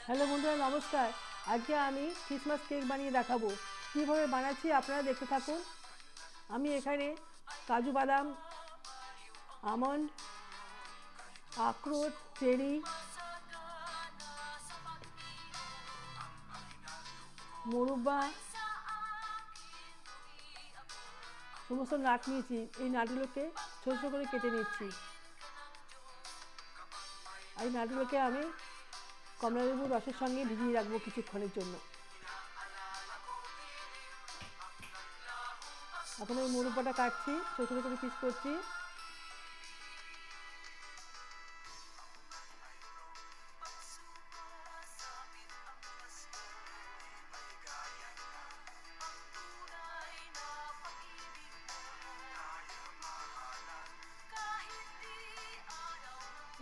Hello বন্ধুরা, নমস্কার। আজকে আমি ক্রিসমাস কেক বানিয়ে দেখাবো। কীভাবে বানাচ্ছি আপনারা দেখতে থাকুন। আমি এখানে কাজু বাদাম, আমন্ড, আখরোট, চেরি, মোরব্বা সমস্ত নাট নিয়েছি। এই নাটগুলোকে ছোটো ছোটো করে কেটে নিচ্ছি। এই নাটগুলোকে আমি কমলালেবুর রসের সঙ্গে ভিজিয়ে রাখবো কিছুক্ষণের জন্য। এখন ওই মোরব্বাটা কাটছি, ছোটো ছোটো করে পিস করছি।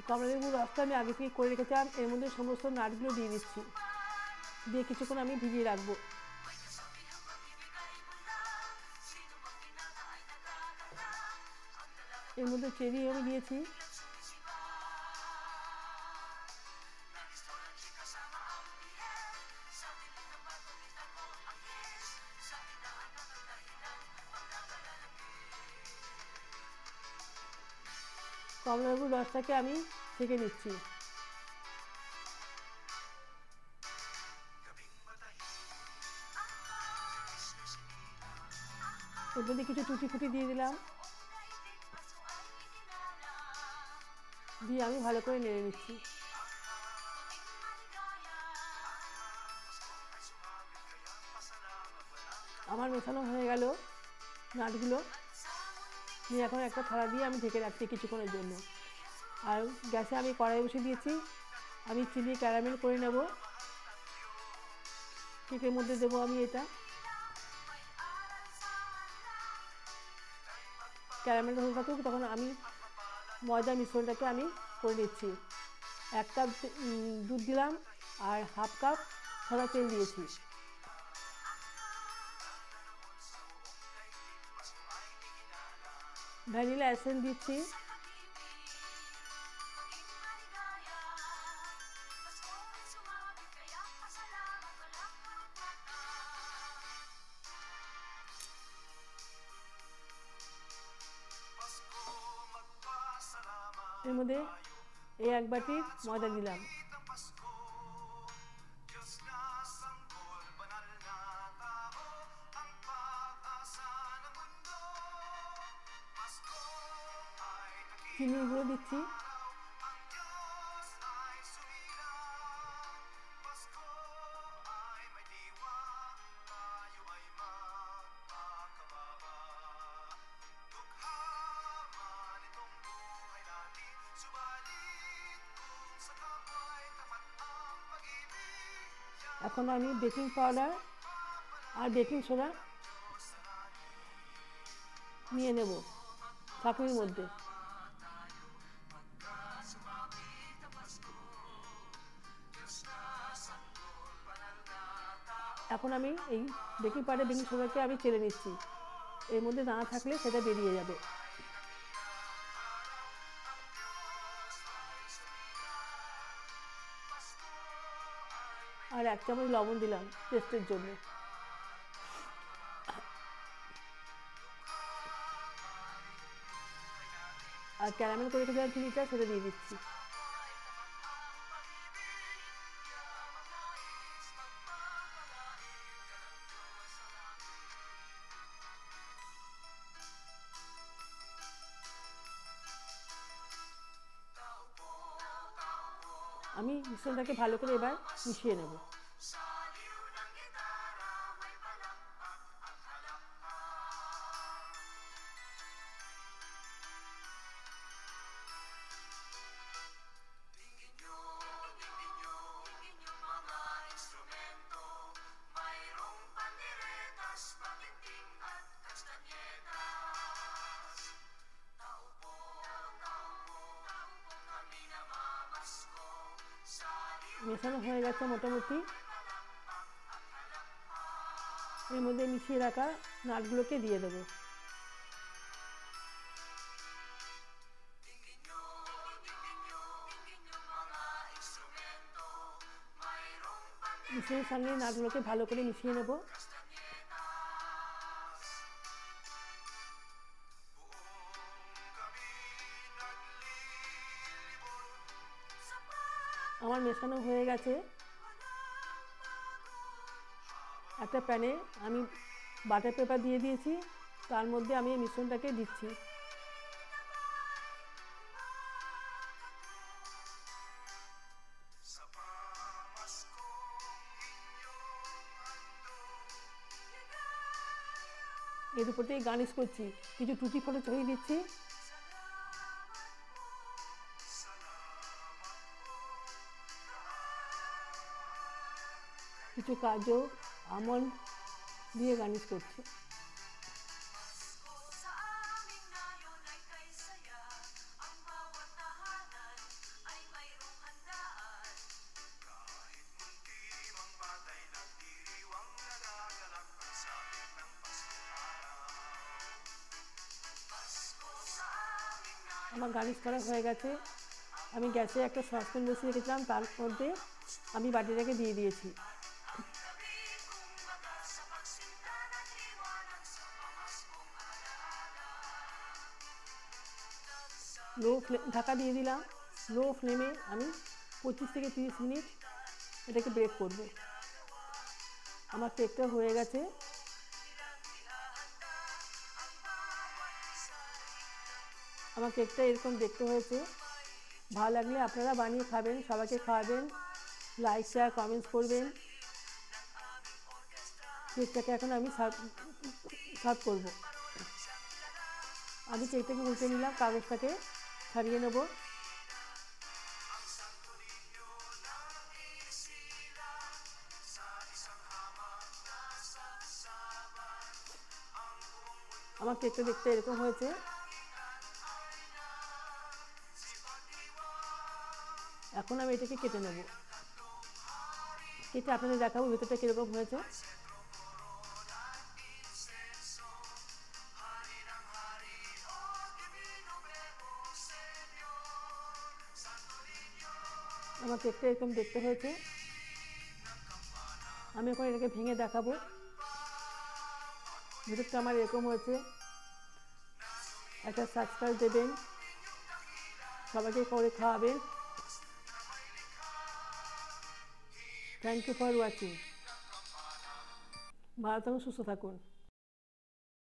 কমলালেবুর রসটা আমি আগে থেকে করে রেখেছিলাম, এর মধ্যে সমস্ত নাটগুলো দিয়ে দিচ্ছি, দিয়ে কিছুক্ষণ আমি ভিজিয়ে রাখবো। এর মধ্যে চেরি আমি দিয়েছি, কমলালেবুর রসটাকে আমি ছেঁকে নিচ্ছি। এর মধ্যে কিছু টুটি ফুটি দিয়ে দিলাম, দিয়ে আমি ভালো করে নেড়ে নিচ্ছি। আমার মেশানো হয়ে গেল নাটগুলো, নিয়ে এখন একটা থালা দিয়ে আমি ঢেকে রাখছি কিছুক্ষণের জন্য। আর গ্যাসে আমি কড়াই বসিয়ে দিয়েছি, আমি চিনি ক্যারামেল করে নেব। কেকের মধ্যে দেবো আমি এটা। ক্যারামেলটা হয়ে থাকুক, তখন আমি ময়দা মিশ্রণটাকে আমি করে নিচ্ছি। 1 কাপ দুধ দিলাম আর 1/2 কাপ সাদা তেল দিয়েছি। ভ্যানিলা এসেন্স দিচ্ছি, এর মধ্যে এই 1 বাটি ময়দা দিলাম। চিনির গুঁড়ো দিচ্ছি, এখন আমি বেকিং পাউডার আর বেকিং সোডা নিয়ে নেব ছাঁকনির মধ্যে। এখন আমি এই বেকিং পাউডার বেকিং সোডাকে আমি চেলে নিচ্ছি, এর মধ্যে দানা থাকলে সেটা বেরিয়ে যাবে। আর 1 চামচ লবণ দিলাম টেস্টের জন্য। আর ক্যারামেল করে রেখে দেওয়া চিনিটা সেটা দিয়ে দিচ্ছি। আমি মিশ্রণটাকে ভালো করে এবার মিশিয়ে নেব। মেশানো হয়ে গেছে মোটামুটি, এর মধ্যে মিশিয়ে রাখা নাটগুলোকে দিয়ে দেবো। মিশ্রণের সঙ্গে নাটগুলোকে ভালো করে মিশিয়ে নেব। আমার মেশানো হয়ে গেছে। একটা প্যানে আমি বাটার পেপার দিয়ে দিয়েছি, তার মধ্যে আমি এই মিশ্রণটাকে দিচ্ছি। এর উপর থেকে গার্নিশ করছি, কিছু টুটি ফোটা ছড়িয়ে দিচ্ছি। কিছু কাজু আমন্ড দিয়ে গার্নিশ করছি। আমার গার্নিশ করা হয়ে গেছে। আমি গ্যাসে একটা সসপ্যান বসিয়ে রেখেছিলাম, তার মধ্যে আমি বাটিটাকে দিয়ে দিয়েছি। ঢাকা দিয়ে দিলাম। লো ফ্লেমে আমি 25 থেকে 30 মিনিট এটাকে বেক করব। আমার কেকটা হয়ে গেছে। আমার কেকটা এরকম দেখতে হয়েছে। ভালো লাগলে আপনারা বানিয়ে খাবেন, সবাইকে খাওয়াবেন, লাইক শেয়ার কমেন্টস করবেন। কেকটাকে এখন আমি সার্ভ করব। আমি কেকটাকে উল্টে নিলাম, কাগজটাকে ছাড়িয়ে নেব। আমার কেকটা দেখতে এরকম হয়েছে। এখন আমি এটাকে কেটে নেব। কেটে আপনাদের দেখাবো ভেতরটা কীরকম হয়েছে। আমার কেকটা এরকম দেখতে হয়েছে। আমি এখন এটাকে ভেঙে দেখাবো। ভেতরটা আমার এরকম হয়েছে। একটা সাবস্ক্রাইব দেবেন, সবাইকে করে খাওয়াবেন। Thank you for watching. ভালো থাকুন, সুস্থ থাকুন।